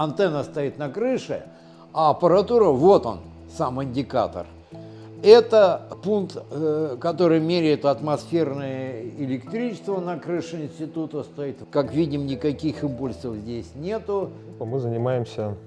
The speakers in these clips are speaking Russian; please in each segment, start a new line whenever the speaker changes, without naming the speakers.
антенна стоит на крыше, а аппаратура, вот он, сам индикатор. Это пункт, который меряет атмосферное электричество на крыше института стоит. Как видим, никаких импульсов здесь нету.
Мы занимаемся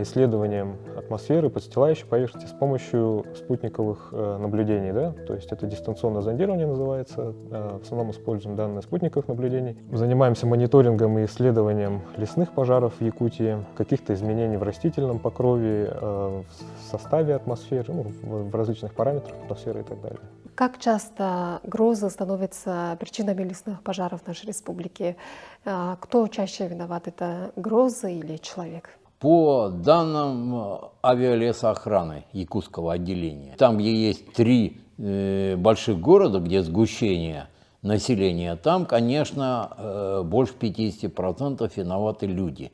исследованием атмосферы, подстилающей поверхности с помощью спутниковых наблюдений. Да? То есть это дистанционное зондирование называется. В основном используем данные спутниковых наблюдений. Занимаемся мониторингом и исследованием лесных пожаров в Якутии, каких-то изменений в растительном покрове, в составе атмосферы, ну, в различных параметрах атмосферы и так далее.
Как часто грозы становятся причинами лесных пожаров в нашей республике? Кто чаще виноват? Это грозы или человек?
По данным авиалесоохраны Якутского отделения, там, где есть 3 больших города, где сгущение населения, там, конечно, больше 50% виноваты люди.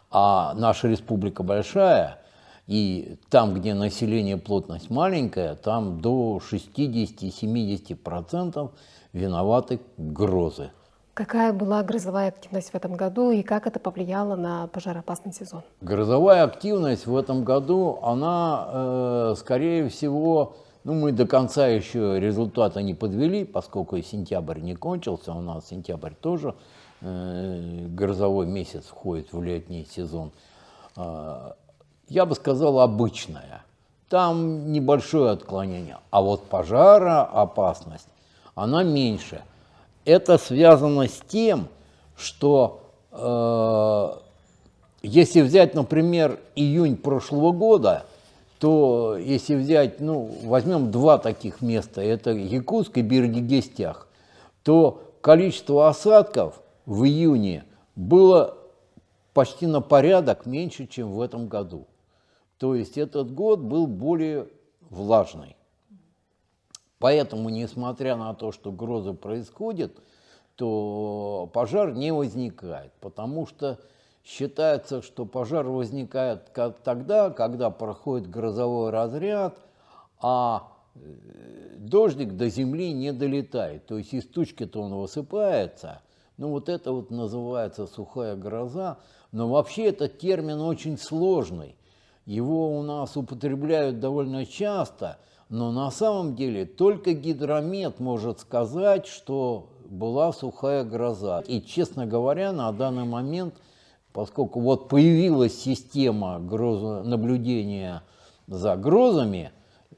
А наша республика большая, и там, где население, плотность маленькая, там до 60-70% виноваты грозы.
Какая была грозовая активность в этом году и как это повлияло на пожароопасный сезон?
Грозовая активность в этом году, она, скорее всего, ну, мы до конца еще результата не подвели, поскольку сентябрь не кончился, у нас сентябрь тоже, грозовой месяц входит в летний сезон. Я бы сказал, обычная. Там небольшое отклонение, а вот пожароопасность, она меньше. Это связано с тем, что если взять, например, июнь прошлого года, то если взять, ну, возьмем 2 таких места, это Якутск и Бердигестях, то количество осадков в июне было почти на порядок меньше, чем в этом году. То есть этот год был более влажный. Поэтому, несмотря на то, что грозы происходят, то пожар не возникает, потому что считается, что пожар возникает тогда, когда проходит грозовой разряд, а дождик до земли не долетает. То есть из тучки-то он высыпается, ну вот это вот называется сухая гроза, но вообще этот термин очень сложный. Его у нас употребляют довольно часто, но на самом деле только гидромет может сказать, что была сухая гроза. И, честно говоря, на данный момент, поскольку вот появилась система наблюдения за грозами,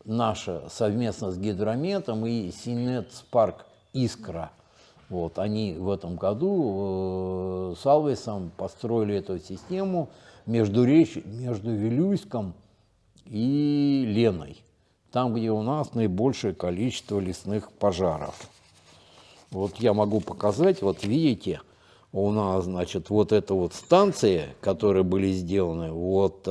наша совместно с гидрометом и Синетспарк «Искра», вот, они в этом году с Алвесом построили эту систему между Вилюйском и Леной, там, где у нас наибольшее количество лесных пожаров. Вот я могу показать, вот видите, у нас, значит, вот эта вот станция, которые были сделаны, вот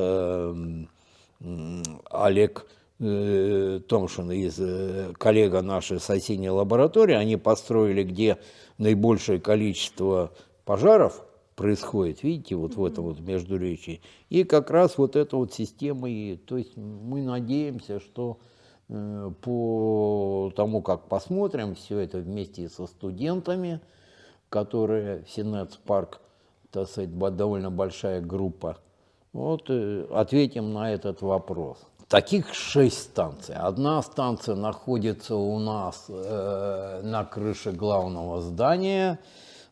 Олег Томшин, коллега нашей соседней лаборатории, они построили, где наибольшее количество пожаров происходит, видите, вот в этом вот междуречии. И как раз вот эта вот система, и, то есть мы надеемся, что по тому, как посмотрим все это вместе со студентами, которые в Синетспарк, так сказать, довольно большая группа, вот ответим на этот вопрос. Таких 6 станций. Одна станция находится у нас на крыше главного здания.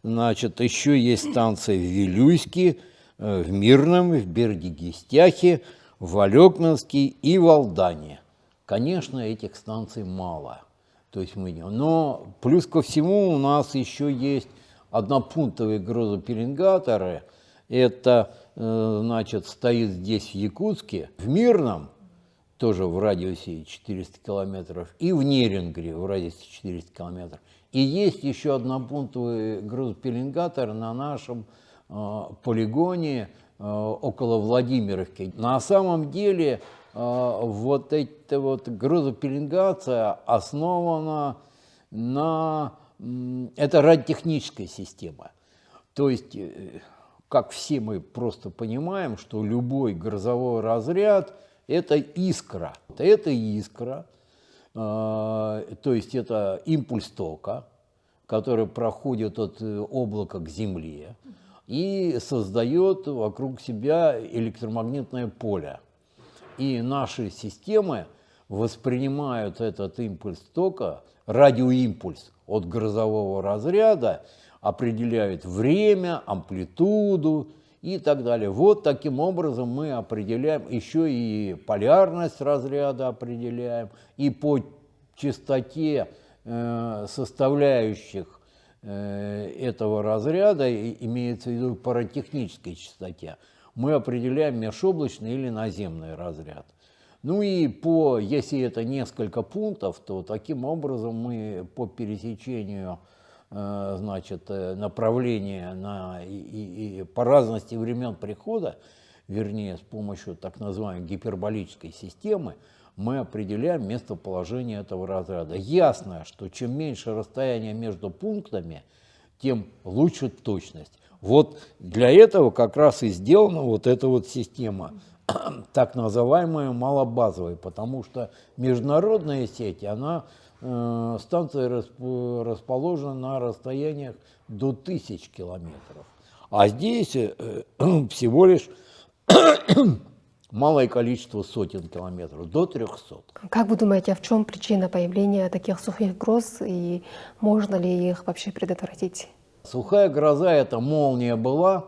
Значит, еще есть станции в Вилюйске, в Мирном, в Бердигестяхе, в Алекминске и в Алдане. Конечно, этих станций мало. То есть но плюс ко всему у нас еще есть однопунктовые грозопеленгаторы. Это, значит, стоит здесь в Якутске, в Мирном, тоже в радиусе 400 километров, и в Нерингре в радиусе 400 километров. И есть еще однопунктовый грузопеленгатор на нашем полигоне около Владимировки. На самом деле вот эта вот грузопеленгация основана на... Это радиотехническая система. То есть, как все мы просто понимаем, что любой грозовой разряд – это искра. Это искра, то есть это импульс тока, который проходит от облака к земле. и создает вокруг себя электромагнитное поле. И наши системы воспринимают этот импульс тока, радиоимпульс от грозового разряда, определяют время, амплитуду и так далее. Вот таким образом мы определяем, еще и полярность разряда определяем, и по частоте составляющих этого разряда, имеется в виду паратехнической частоте, мы определяем межоблачный или наземный разряд. Ну и если это несколько пунктов, то таким образом мы по пересечению направления и по разности времен прихода, вернее, с помощью так называемой гиперболической системы, мы определяем местоположение этого разряда. Ясно, что чем меньше расстояние между пунктами, тем лучше точность. Вот для этого как раз и сделана вот эта вот система, так называемая малобазовая, потому что международная сеть, станция расположена на расстояниях до 1000 километров. А здесь всего лишь малое количество сотен километров, до 300.
Как вы думаете, а в чем причина появления таких сухих гроз и можно ли их вообще предотвратить?
Сухая гроза – это молния была,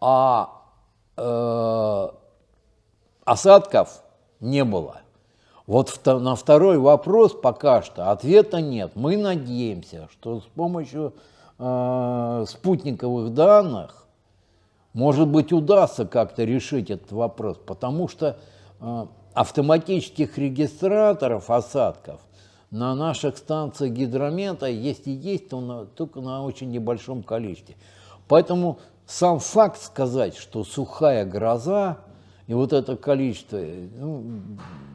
а осадков не было. Вот на второй вопрос пока что ответа нет. Мы надеемся, что с помощью спутниковых данных, может быть, удастся как-то решить этот вопрос, потому что автоматических регистраторов осадков на наших станциях гидромета, если есть, то только на очень небольшом количестве. Поэтому сам факт сказать, что сухая гроза и вот это количество,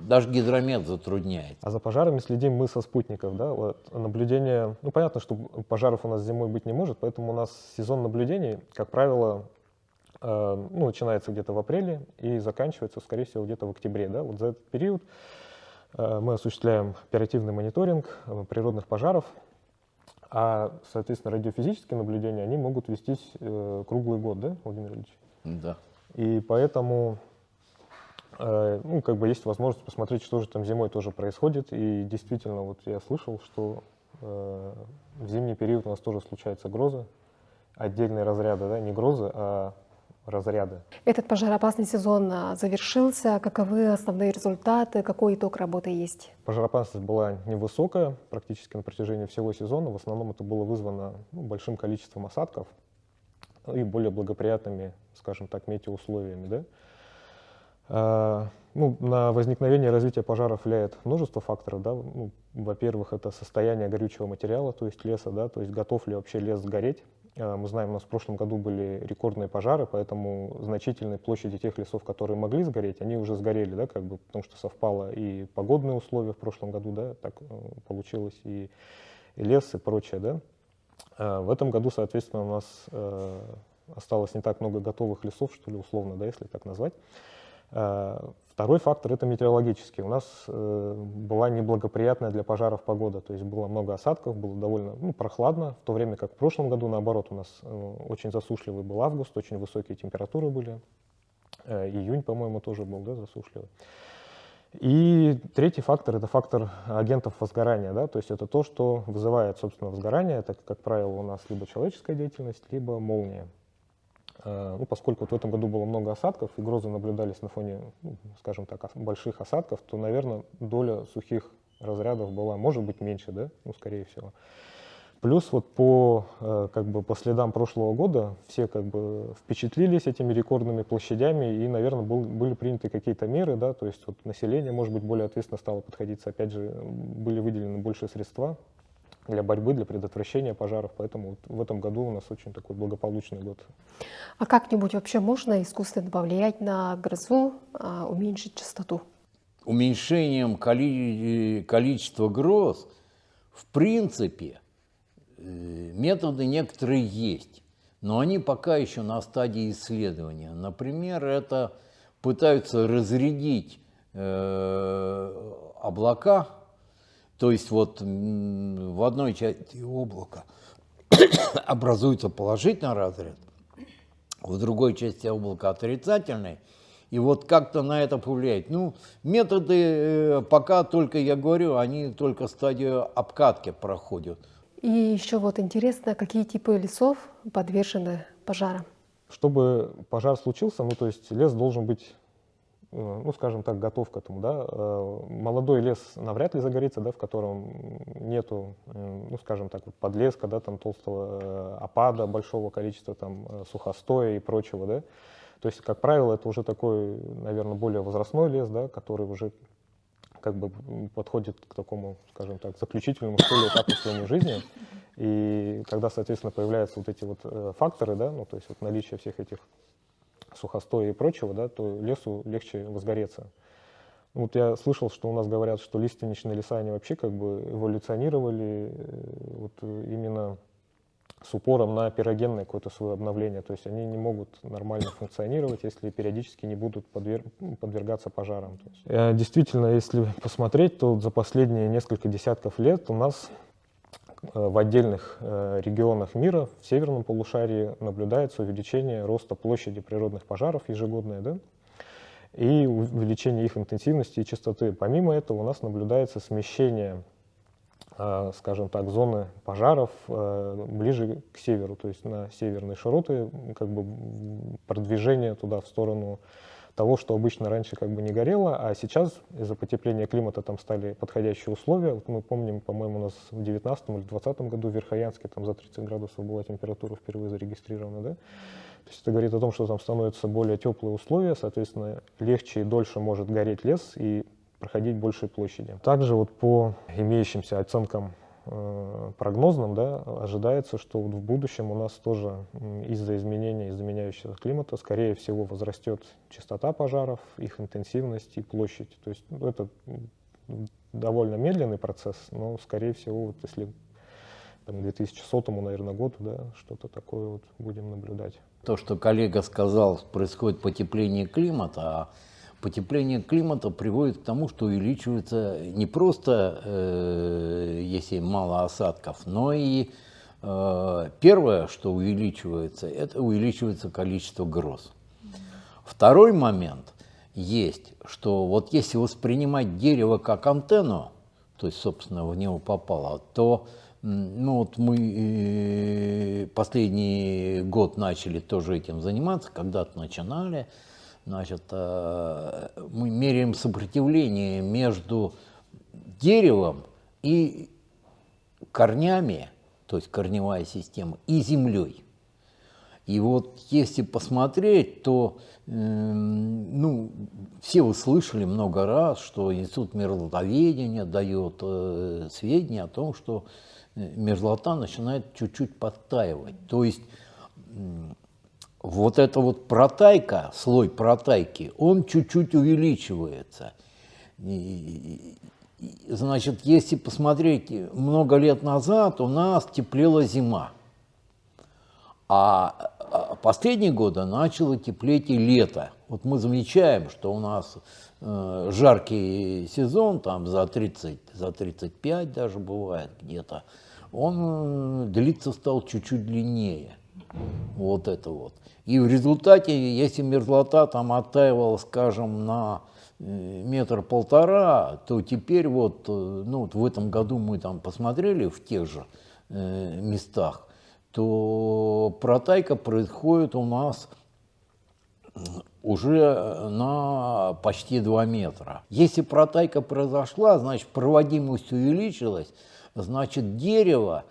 даже гидромет затрудняет.
А за пожарами следим мы со спутников, да, вот наблюдение, понятно, что пожаров у нас зимой быть не может, поэтому у нас сезон наблюдений, как правило, начинается где-то в апреле и заканчивается, скорее всего, где-то в октябре, да, вот за этот период мы осуществляем оперативный мониторинг природных пожаров, а, соответственно, радиофизические наблюдения, они могут вестись круглый год, да, Владимир Ильич?
Да.
И поэтому, есть возможность посмотреть, что же там зимой тоже происходит. И действительно, вот я слышал, что в зимний период у нас тоже случаются грозы, отдельные разряды, да, не грозы, а разряды.
Этот пожароопасный сезон завершился. Каковы основные результаты? Какой итог работы есть?
Пожароопасность была невысокая практически на протяжении всего сезона. В основном это было вызвано большим количеством осадков и более благоприятными, скажем так, метеоусловиями. Да? На возникновение и развитие пожаров влияет множество факторов. Да? Во-первых, это состояние горючего материала, то есть леса, да? То есть готов ли вообще лес сгореть. Мы знаем, у нас в прошлом году были рекордные пожары, поэтому значительные площади тех лесов, которые могли сгореть, они уже сгорели, да, потому что совпало и погодные условия в прошлом году, да, так получилось, и лес, и прочее, да. В этом году, соответственно, у нас осталось не так много готовых лесов, что ли, условно, да, если так назвать. Второй фактор – это метеорологический. У нас была неблагоприятная для пожаров погода, то есть было много осадков, было довольно прохладно, в то время как в прошлом году, наоборот, у нас очень засушливый был август, очень высокие температуры были. Июнь, по-моему, тоже был, да, засушливый. И третий фактор – это фактор агентов возгорания, да, то есть это то, что вызывает, собственно, возгорание. Это, как правило, у нас либо человеческая деятельность, либо молния. Поскольку в этом году было много осадков, и грозы наблюдались на фоне, скажем так, больших осадков, то, наверное, доля сухих разрядов была, может быть, меньше, да, скорее всего. Плюс вот по следам прошлого года все впечатлились этими рекордными площадями, и, наверное, были приняты какие-то меры, да, то есть вот население, может быть, более ответственно стало подходиться, опять же, были выделены больше средства для борьбы, для предотвращения пожаров, поэтому вот в этом году у нас очень такой благополучный год.
А как-нибудь вообще можно искусственно повлиять на грозу, уменьшить частоту?
Уменьшением количества гроз, в принципе, методы некоторые есть, но они пока еще на стадии исследования. Например, это пытаются разрядить облака, то есть вот в одной части облака образуется положительный разряд, в другой части облака отрицательный, и вот как-то на это повлиять. Ну, методы пока только, я говорю, они только стадию обкатки проходят.
И еще вот интересно, какие типы лесов подвержены пожарам?
Чтобы пожар случился, ну, то есть лес должен быть, ну, скажем так, готов к этому, да. Молодой лес навряд ли загорится, да, в котором нету, ну, скажем так, вот подлеска, да, там толстого опада, большого количества там сухостоя и прочего, да. То есть, как правило, это уже такой, наверное, более возрастной лес, да, который уже как бы подходит к такому, скажем так, заключительному, что ли, этапу своей жизни. И когда, соответственно, появляются вот эти вот факторы, да, ну, то есть вот наличие всех этих сухостоя и прочего, да, то лесу легче возгореться. Вот я слышал, что у нас говорят, что лиственничные леса, они вообще как бы эволюционировали вот именно с упором на пирогенное какое-то свое обновление. То есть они не могут нормально функционировать, если периодически не будут подвергаться пожарам. То есть, действительно, если посмотреть, то за последние несколько десятков лет у нас в отдельных регионах мира, в северном полушарии, наблюдается увеличение роста площади природных пожаров ежегодное, да? И увеличение их интенсивности и частоты. Помимо этого у нас наблюдается смещение, скажем так, зоны пожаров ближе к северу, то есть на северные широты, как бы продвижение туда в сторону того, что обычно раньше как бы не горело, а сейчас из-за потепления климата там стали подходящие условия. Вот мы помним, по-моему, у нас в 2019 или 2020 году в Верхоянске там за 30 градусов была температура впервые зарегистрирована, да? То есть это говорит о том, что там становятся более теплые условия, соответственно, легче и дольше может гореть лес и проходить большей площади. Также вот по имеющимся оценкам прогнозным, да, ожидается, что вот в будущем у нас тоже из-за изменения, из-за меняющегося климата, скорее всего, возрастет частота пожаров, их интенсивность и площадь. То есть это довольно медленный процесс, но, скорее всего, вот если там, к 2100, наверное, году, да, что-то такое вот будем наблюдать.
То, что коллега сказал, происходит потепление климата, а потепление климата приводит к тому, что увеличивается не просто, если мало осадков, но и первое, что увеличивается, это увеличивается количество гроз. Второй момент есть, что вот если воспринимать дерево как антенну, то есть, собственно, в него попало, то ну вот мы последний год начали тоже этим заниматься, когда-то начинали. Значит, мы меряем сопротивление между деревом и корнями, то есть корневая система, и землей. И вот если посмотреть, то ну, все вы слышали много раз, что Институт мерзлотоведения дает сведения о том, что мерзлота начинает чуть-чуть подтаивать. То есть вот эта вот протайка, слой протайки, он чуть-чуть увеличивается. Значит, если посмотреть, много лет назад у нас теплела зима, а последние годы начало теплеть и лето. Вот мы замечаем, что у нас жаркий сезон, там за 30, за 35 даже бывает где-то, он длиться стал чуть-чуть длиннее. Вот это вот. И в результате, если мерзлота там оттаивала, скажем, на 1,5 метра, то теперь вот, ну, вот в этом году мы там посмотрели в тех же местах, то протайка происходит у нас уже на почти 2 метра. Если протайка произошла, значит, проводимость увеличилась, значит, дерево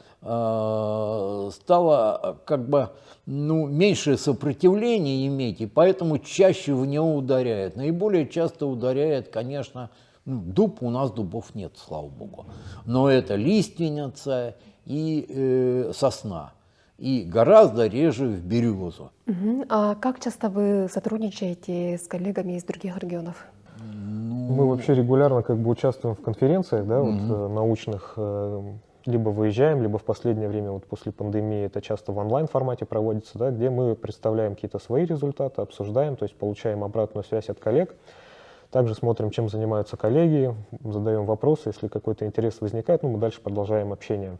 стало как бы меньшее сопротивление иметь, и поэтому чаще в него ударяет. Наиболее часто ударяет, конечно, дуб, у нас дубов нет, слава богу, но это лиственница и сосна, и гораздо реже в березу.
А как часто вы сотрудничаете с коллегами из других регионов?
Мы вообще регулярно как бы участвуем в конференциях, да, вот, научных, либо выезжаем, либо в последнее время, вот после пандемии, это часто в онлайн-формате проводится, да, где мы представляем какие-то свои результаты, обсуждаем, то есть получаем обратную связь от коллег. Также смотрим, чем занимаются коллеги, задаем вопросы, если какой-то интерес возникает, мы дальше продолжаем общение.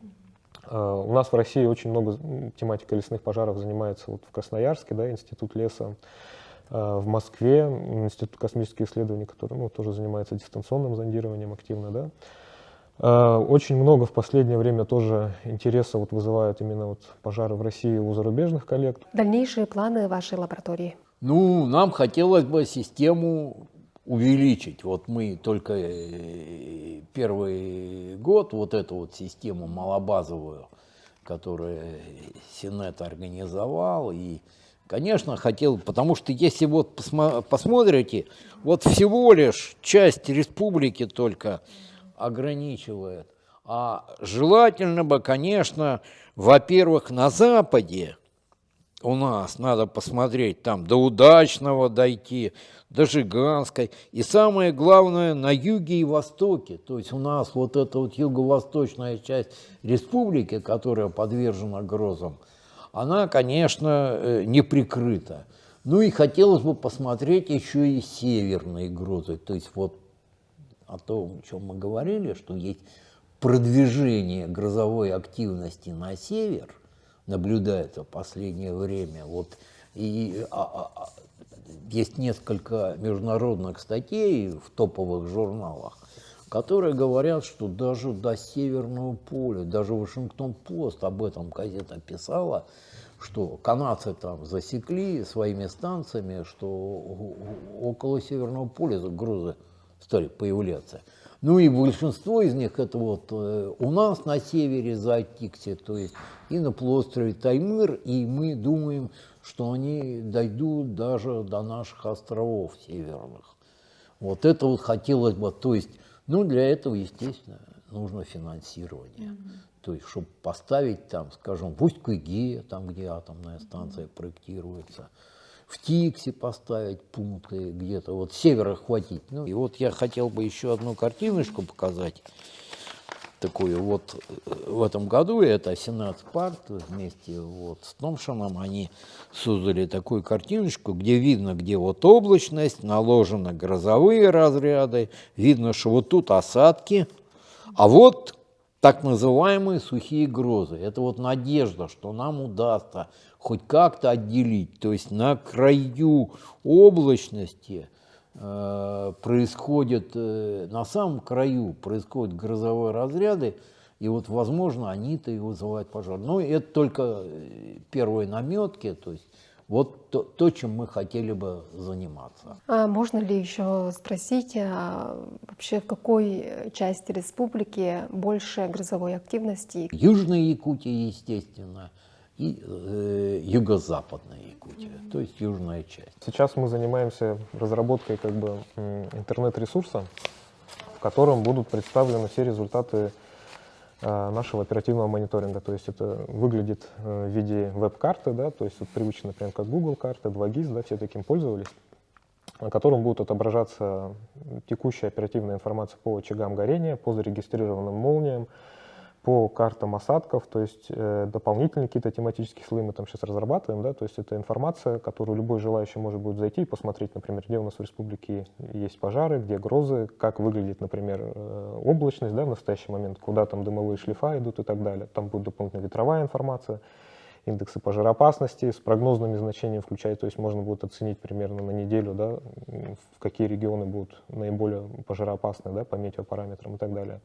У нас в России очень много тематикой лесных пожаров занимается вот в Красноярске, да, Институт леса, в Москве Институт космических исследований, который, ну, тоже занимается дистанционным зондированием активно, да. Очень много в последнее время тоже интереса вот вызывают именно вот пожары в России у зарубежных коллег.
Дальнейшие планы вашей лаборатории?
Ну, нам хотелось бы систему увеличить. Вот мы только первый год вот эту вот систему малобазовую, которую Синет организовал, и, конечно, хотел, потому что если вот посмотрите, вот всего лишь часть республики только ограничивает. А желательно бы, конечно, во-первых, на Западе у нас надо посмотреть, там до Удачного дойти, до Жиганской. И самое главное, на юге и востоке. То есть у нас вот эта вот юго-восточная часть республики, которая подвержена грозам, она, конечно, не прикрыта. Ну и хотелось бы посмотреть еще и северные грозы. То есть вот о том, о чем мы говорили, что есть продвижение грозовой активности на север, наблюдается в последнее время. Вот, и есть несколько международных статей в топовых журналах, которые говорят, что даже до Северного поля, даже Вашингтон-Пост об этом газета писала, что канадцы там засекли своими станциями, что около Северного поля грозы стали появляться. Ну и большинство из них это вот у нас на севере за Тикси, то есть и на полуострове Таймыр, и мы думаем, что они дойдут даже до наших островов северных. Вот это вот хотелось бы, то есть, ну для этого, естественно, нужно финансирование. То есть, чтобы поставить там, скажем, в Усть-Куйге, там, где атомная станция проектируется, в Тикси поставить пункты где-то, вот севера хватить. Ну, и вот я хотел бы еще одну картиночку показать, такую вот в этом году, это Сенат Спарт вместе вот с Томшином, они создали такую картиночку, где видно, где вот облачность, наложены грозовые разряды, видно, что вот тут осадки, а вот так называемые сухие грозы. Это вот надежда, что нам удастся хоть как-то отделить. То есть на краю облачности происходит, на самом краю происходят грозовые разряды, и вот, возможно, они-то и вызывают пожар. Но это только первые наметки, то есть вот то, чем мы хотели бы заниматься.
А можно ли еще спросить, вообще в какой части республики больше грозовой активности?
Южная Якутия, естественно, и юго-западная Якутия, то есть южная часть.
Сейчас мы занимаемся разработкой как бы интернет-ресурса, в котором будут представлены все результаты нашего оперативного мониторинга. То есть это выглядит в виде веб-карты, да, то есть вот привычно, например, как Google карты, 2GIS, да, все таким пользовались, на котором будет отображаться текущая оперативная информация по очагам горения, по зарегистрированным молниям, по картам осадков, то есть дополнительные какие-то тематические слои мы там сейчас разрабатываем, да, то есть это информация, которую любой желающий может будет зайти и посмотреть, например, где у нас в республике есть пожары, где грозы, как выглядит, например, облачность, да, в настоящий момент, куда там дымовые шлейфа идут и так далее. Там будет дополнительная ветровая информация, индексы пожароопасности с прогнозными значениями включая, то есть можно будет оценить примерно на неделю, да, в какие регионы будут наиболее пожароопасны, да, по метеопараметрам и так далее.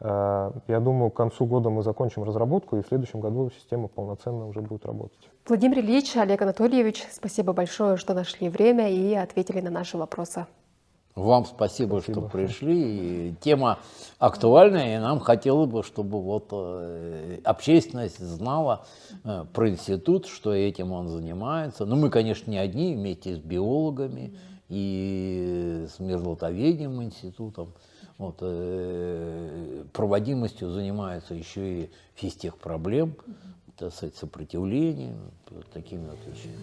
Я думаю, к концу года мы закончим разработку, и в следующем году система полноценно уже будет работать.
Владимир Ильич, Олег Анатольевич, спасибо большое, что нашли время и ответили на наши вопросы.
Вам спасибо, что пришли. И тема актуальная, и нам хотелось бы, чтобы вот общественность знала про институт, что этим он занимается. Ну, мы, конечно, не одни, вместе с биологами и с Мирзлатоведением институтом. Вот, проводимостью занимается еще и физтехпроблем, так сказать, сопротивлением, такими вот вещами.